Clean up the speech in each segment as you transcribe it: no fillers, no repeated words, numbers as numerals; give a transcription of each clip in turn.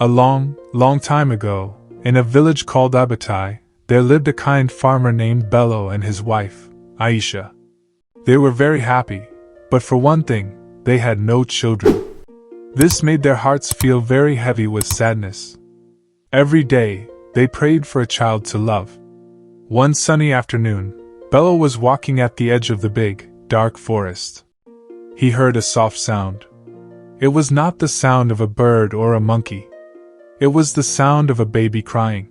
A long, long time ago, in a village called Abatai, there lived a kind farmer named Bello and his wife, Aisha. They were very happy, but for one thing, they had no children. This made their hearts feel very heavy with sadness. Every day, they prayed for a child to love. One sunny afternoon, Bello was walking at the edge of the big, dark forest. He heard a soft sound. It was not the sound of a bird or a monkey. It was the sound of a baby crying.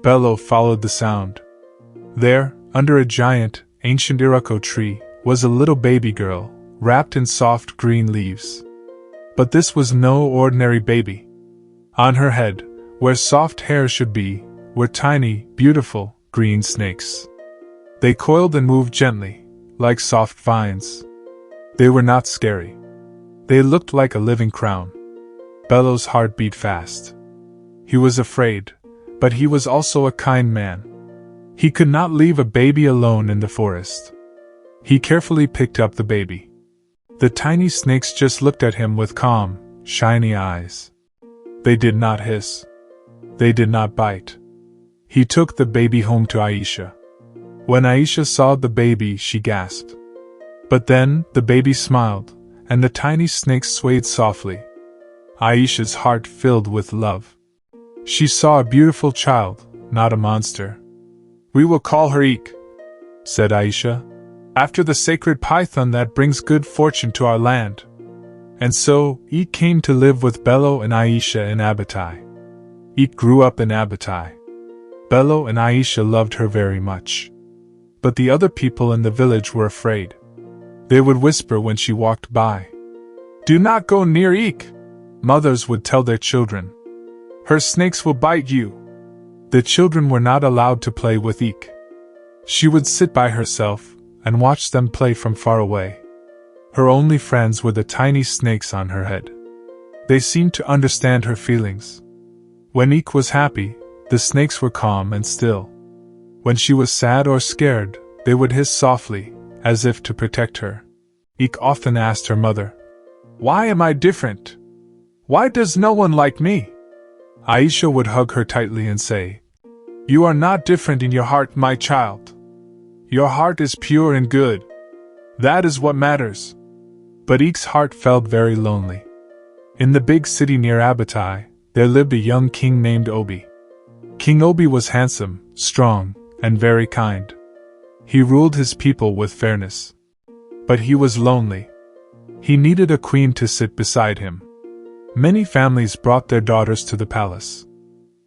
Bello followed the sound. There, under a giant, ancient iroko tree, was a little baby girl, wrapped in soft green leaves. But this was no ordinary baby. On her head, where soft hair should be, were tiny, beautiful, green snakes. They coiled and moved gently, like soft vines. They were not scary. They looked like a living crown. Bello's heart beat fast. He was afraid, but he was also a kind man. He could not leave a baby alone in the forest. He carefully picked up the baby. The tiny snakes just looked at him with calm, shiny eyes. They did not hiss. They did not bite. He took the baby home to Aisha. When Aisha saw the baby, she gasped. But then, the baby smiled, and the tiny snakes swayed softly. Aisha's heart filled with love. She saw a beautiful child, not a monster. "We will call her Eek," said Aisha, "after the sacred python that brings good fortune to our land." And so, Eek came to live with Bello and Aisha in Abatai. Eek grew up in Abatai. Bello and Aisha loved her very much. But the other people in the village were afraid. They would whisper when she walked by. "Do not go near Eek," mothers would tell their children. "Her snakes will bite you." The children were not allowed to play with Eek. She would sit by herself and watch them play from far away. Her only friends were the tiny snakes on her head. They seemed to understand her feelings. When Eek was happy, the snakes were calm and still. When she was sad or scared, they would hiss softly, as if to protect her. Eek often asked her mother, "Why am I different? Why does no one like me?" Aisha would hug her tightly and say, "You are not different in your heart, my child. Your heart is pure and good. That is what matters." But Eek's heart felt very lonely. In the big city near Abatai, there lived a young king named Obi. King Obi was handsome, strong, and very kind. He ruled his people with fairness. But he was lonely. He needed a queen to sit beside him. Many families brought their daughters to the palace.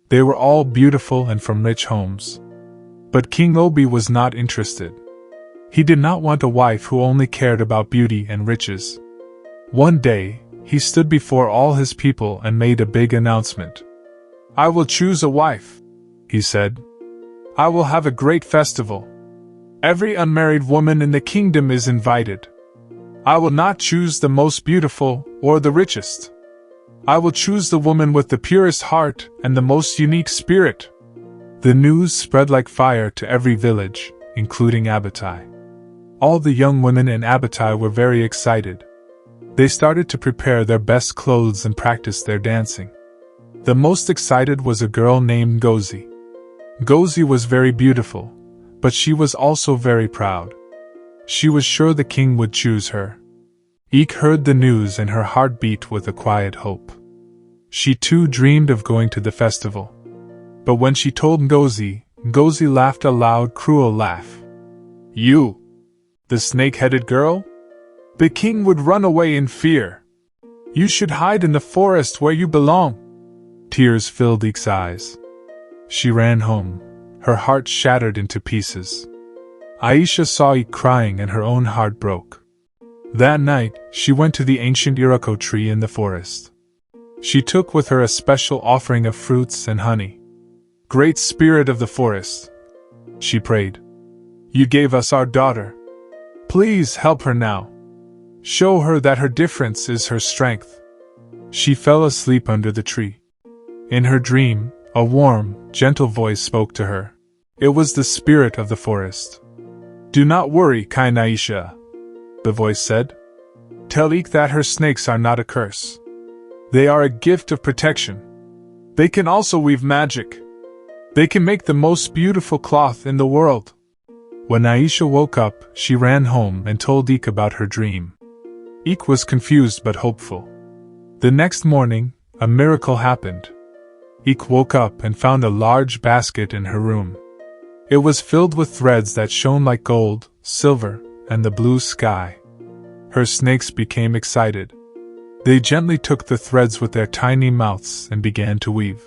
They were all beautiful and from rich homes. But King Obi was not interested. He did not want a wife who only cared about beauty and riches. One day, he stood before all his people and made a big announcement. "I will choose a wife," he said. "I will have a great festival. Every unmarried woman in the kingdom is invited. I will not choose the most beautiful or the richest. I will choose the woman with the purest heart and the most unique spirit." The news spread like fire to every village, including Abatai. All the young women in Abatai were very excited. They started to prepare their best clothes and practice their dancing. The most excited was a girl named Gozi. Gozi was very beautiful, but she was also very proud. She was sure the king would choose her. Eek heard the news and her heart beat with a quiet hope. She too dreamed of going to the festival. But when she told Gozi, Gozi laughed a loud, cruel laugh. "You, the snake-headed girl? The king would run away in fear. You should hide in the forest where you belong." Tears filled Eek's eyes. She ran home, her heart shattered into pieces. Aisha saw Eek crying and her own heart broke. That night, she went to the ancient iroko tree in the forest. She took with her a special offering of fruits and honey. "Great Spirit of the forest," she prayed, "you gave us our daughter. Please help her now. Show her that her difference is her strength." She fell asleep under the tree. In her dream, a warm, gentle voice spoke to her. It was the spirit of the forest. "Do not worry, kind Aisha," the voice said. "Tell Eek that her snakes are not a curse. They are a gift of protection. They can also weave magic. They can make the most beautiful cloth in the world. When Aisha woke up, she ran home and told Eek about her dream. Eek was confused but hopeful. The next morning, a miracle happened. Eek woke up and found a large basket in her room. It was filled with threads that shone like gold, silver, and the blue sky. Her snakes became excited. They gently took the threads with their tiny mouths and began to weave.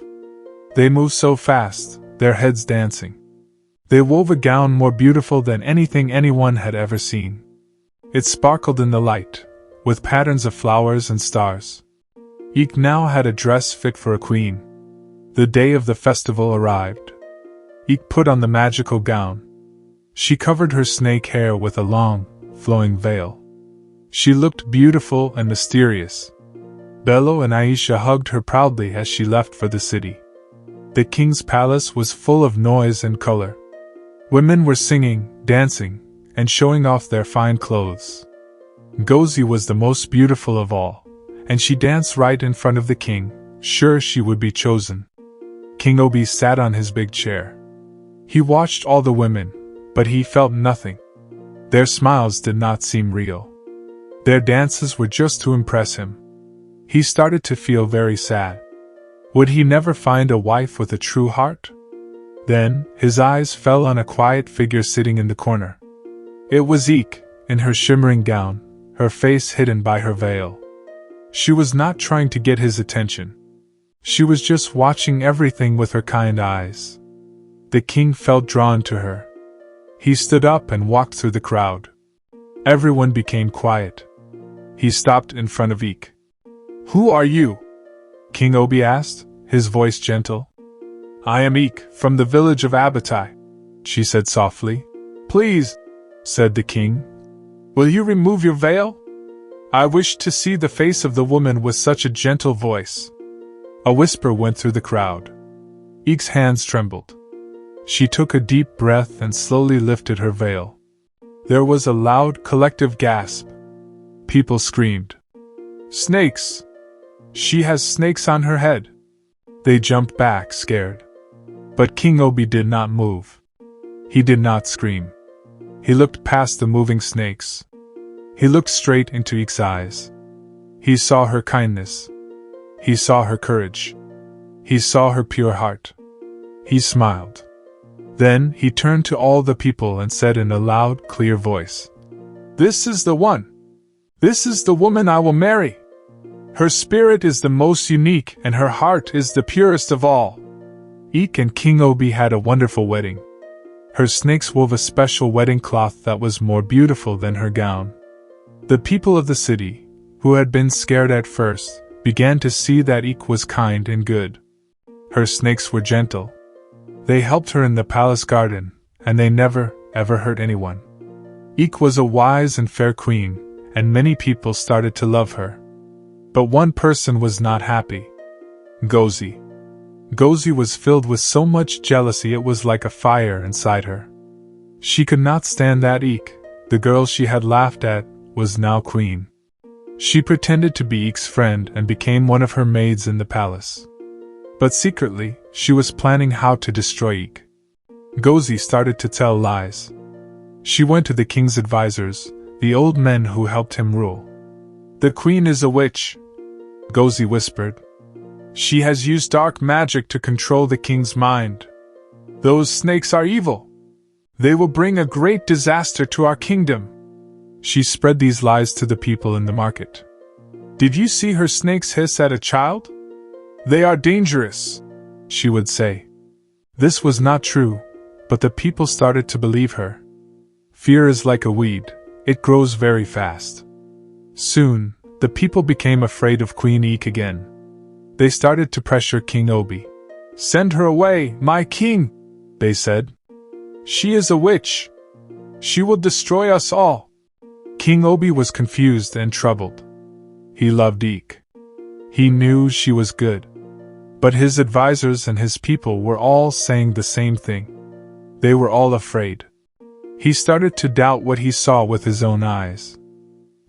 They moved so fast, their heads dancing. They wove a gown more beautiful than anything anyone had ever seen. It sparkled in the light, with patterns of flowers and stars. Eek now had a dress fit for a queen. The day of the festival arrived. Eek put on the magical gown. She covered her snake hair with a long, flowing veil. She looked beautiful and mysterious. Bello and Aisha hugged her proudly as she left for the city. The king's palace was full of noise and color. Women were singing, dancing, and showing off their fine clothes. Ngozi was the most beautiful of all, and she danced right in front of the king, sure she would be chosen. King Obi sat on his big chair. He watched all the women, but he felt nothing. Their smiles did not seem real. Their dances were just to impress him. He started to feel very sad. Would he never find a wife with a true heart? Then, his eyes fell on a quiet figure sitting in the corner. It was Eek, in her shimmering gown, her face hidden by her veil. She was not trying to get his attention. She was just watching everything with her kind eyes. The king felt drawn to her. He stood up and walked through the crowd. Everyone became quiet. He stopped in front of Eek. "Who are you?" King Obi asked, his voice gentle. "I am Eek, from the village of Abatai," she said softly. "Please," said the king, "will you remove your veil? I wish to see the face of the woman with such a gentle voice." A whisper went through the crowd. Eek's hands trembled. She took a deep breath and slowly lifted her veil. There was a loud, collective gasp. People screamed, "Snakes! She has snakes on her head!" They jumped back, scared. But King Obi did not move. He did not scream. He looked past the moving snakes. He looked straight into Eek's eyes. He saw her kindness. He saw her courage. He saw her pure heart. He smiled. Then he turned to all the people and said in a loud, clear voice, "This is the one. This is the woman I will marry. Her spirit is the most unique and her heart is the purest of all." Eek and King Obi had a wonderful wedding. Her snakes wove a special wedding cloth that was more beautiful than her gown. The people of the city, who had been scared at first, began to see that Eek was kind and good. Her snakes were gentle. They helped her in the palace garden, and they never, ever hurt anyone. Eek was a wise and fair queen, and many people started to love her. But one person was not happy. Ngozi. Ngozi was filled with so much jealousy it was like a fire inside her. She could not stand that Eek, the girl she had laughed at, was now queen. She pretended to be Eek's friend and became one of her maids in the palace. But secretly, she was planning how to destroy Eek. Ngozi started to tell lies. She went to the king's advisors, the old men who helped him rule. "The queen is a witch," Ngozi whispered. "She has used dark magic to control the king's mind. Those snakes are evil. They will bring a great disaster to our kingdom." She spread these lies to the people in the market. "Did you see her snakes hiss at a child? They are dangerous," she would say. This was not true, but the people started to believe her. Fear is like a weed, it grows very fast. Soon, the people became afraid of Queen Eek again. They started to pressure King Obi. "Send her away, my king," they said. "She is a witch. She will destroy us all." King Obi was confused and troubled. He loved Eek. He knew she was good. But his advisors and his people were all saying the same thing. They were all afraid. He started to doubt what he saw with his own eyes.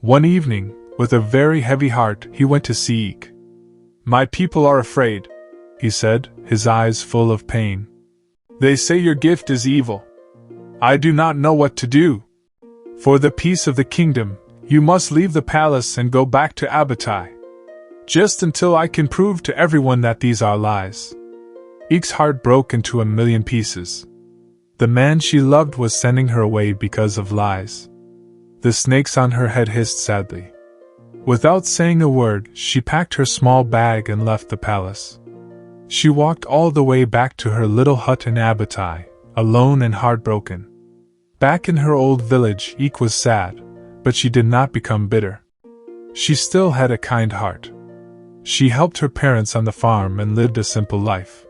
One evening, with a very heavy heart, he went to see Eek. "My people are afraid," he said, his eyes full of pain. They say your gift is evil. I do not know what to do. For the peace of the kingdom, you must leave the palace and go back to Abatai. Just until I can prove to everyone that these are lies. Ik's heart broke into a million pieces. The man she loved was sending her away because of lies. The snakes on her head hissed sadly. Without saying a word, she packed her small bag and left the palace. She walked all the way back to her little hut in Abatai, alone and heartbroken. Back in her old village, Ik was sad, but she did not become bitter. She still had a kind heart. She helped her parents on the farm and lived a simple life.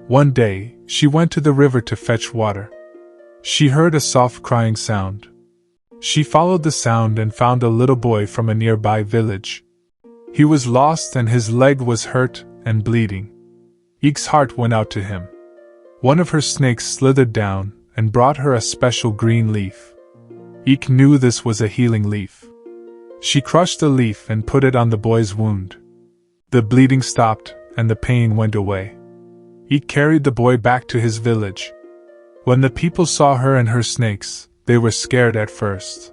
One day, she went to the river to fetch water. She heard a soft crying sound. She followed the sound and found a little boy from a nearby village. He was lost and his leg was hurt and bleeding. Ik's heart went out to him. One of her snakes slithered down and brought her a special green leaf. Ik knew this was a healing leaf. She crushed the leaf and put it on the boy's wound. The bleeding stopped and the pain went away. Ik carried the boy back to his village. When the people saw her and her snakes, they were scared at first.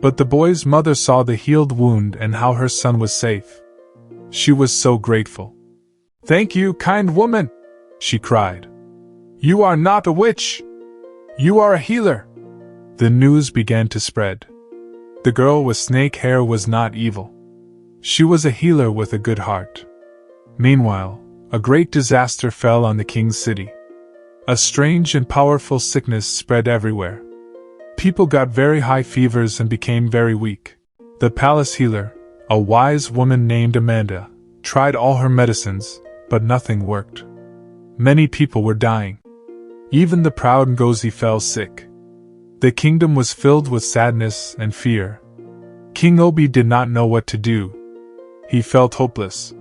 But the boy's mother saw the healed wound and how her son was safe. She was so grateful. "Thank you, kind woman," she cried. "You are not a witch. You are a healer." The news began to spread. The girl with snake hair was not evil. She was a healer with a good heart. Meanwhile, a great disaster fell on the king's city. A strange and powerful sickness spread everywhere. People got very high fevers and became very weak. The palace healer, a wise woman named Amanda, tried all her medicines, but nothing worked. Many people were dying. Even the proud Ngozi fell sick. The kingdom was filled with sadness and fear. King Obi did not know what to do. He felt hopeless.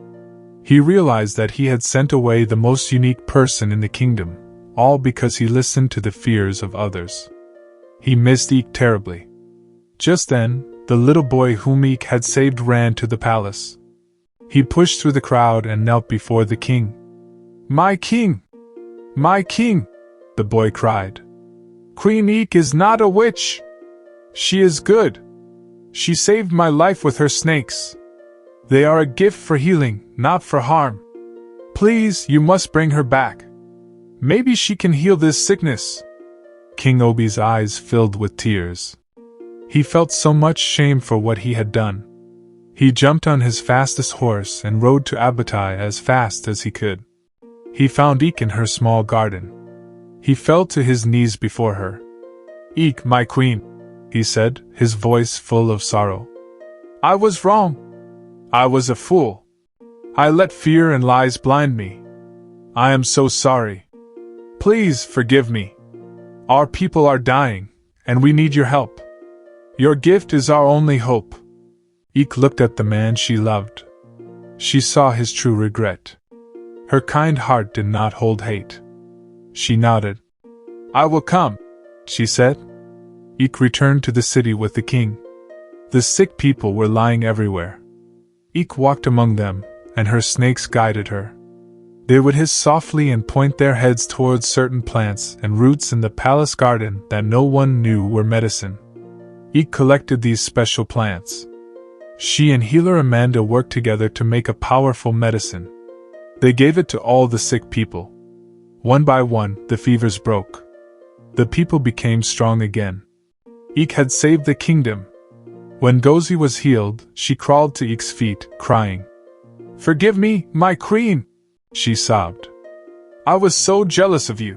He realized that he had sent away the most unique person in the kingdom, all because he listened to the fears of others. He missed Ik terribly. Just then, the little boy whom Ik had saved ran to the palace. He pushed through the crowd and knelt before the king. "My king! My king!" the boy cried. "Queen Ik is not a witch. She is good. She saved my life with her snakes. They are a gift for healing, not for harm. Please, you must bring her back. Maybe she can heal this sickness." King Obi's eyes filled with tears. He felt so much shame for what he had done. He jumped on his fastest horse and rode to Abatai as fast as he could. He found Ik in her small garden. He fell to his knees before her. "Ik, my queen," he said, his voice full of sorrow. "I was wrong. I was a fool. I let fear and lies blind me. I am so sorry. Please forgive me. Our people are dying, and we need your help. Your gift is our only hope." Ik looked at the man she loved. She saw his true regret. Her kind heart did not hold hate. She nodded. "I will come," she said. Ik returned to the city with the king. The sick people were lying everywhere. Ik walked among them, and her snakes guided her. They would hiss softly and point their heads towards certain plants and roots in the palace garden that no one knew were medicine. Ik collected these special plants. She and healer Amanda worked together to make a powerful medicine. They gave it to all the sick people. One by one, the fevers broke. The people became strong again. Ik had saved the kingdom. When Ngozi was healed, she crawled to Ik's feet, crying. "Forgive me, my queen," she sobbed. "I was so jealous of you.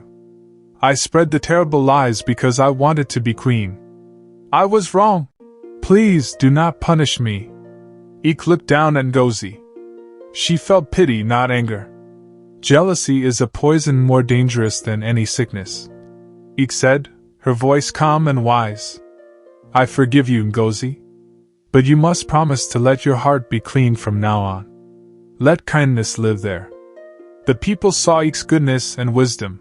I spread the terrible lies because I wanted to be queen. I was wrong. Please do not punish me." Ik looked down at Ngozi. She felt pity, not anger. Jealousy is a poison more dangerous than any sickness. Ik said, her voice calm and wise. "I forgive you, Ngozi. But you must promise to let your heart be clean from now on. Let kindness live there." The people saw Ik's goodness and wisdom.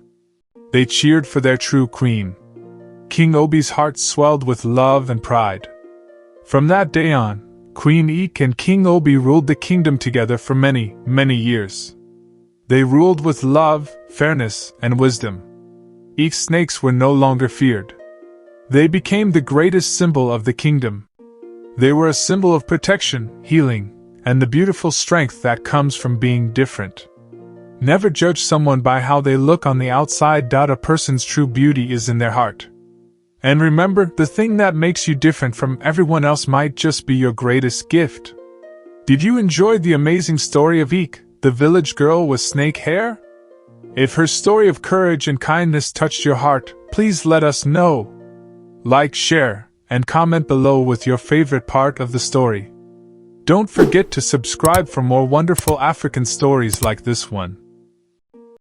They cheered for their true queen. King Obi's heart swelled with love and pride. From that day on, Queen Ik and King Obi ruled the kingdom together for many, many years. They ruled with love, fairness, and wisdom. Each snakes were no longer feared. They became the greatest symbol of the kingdom. They were a symbol of protection, healing, and the beautiful strength that comes from being different. Never judge someone by how they look on the outside. A person's true beauty is in their heart. And remember, the thing that makes you different from everyone else might just be your greatest gift. Did you enjoy the amazing story of Eek, the village girl with snake hair? If her story of courage and kindness touched your heart, please let us know. Like, share, and comment below with your favorite part of the story. Don't forget to subscribe for more wonderful African stories like this one.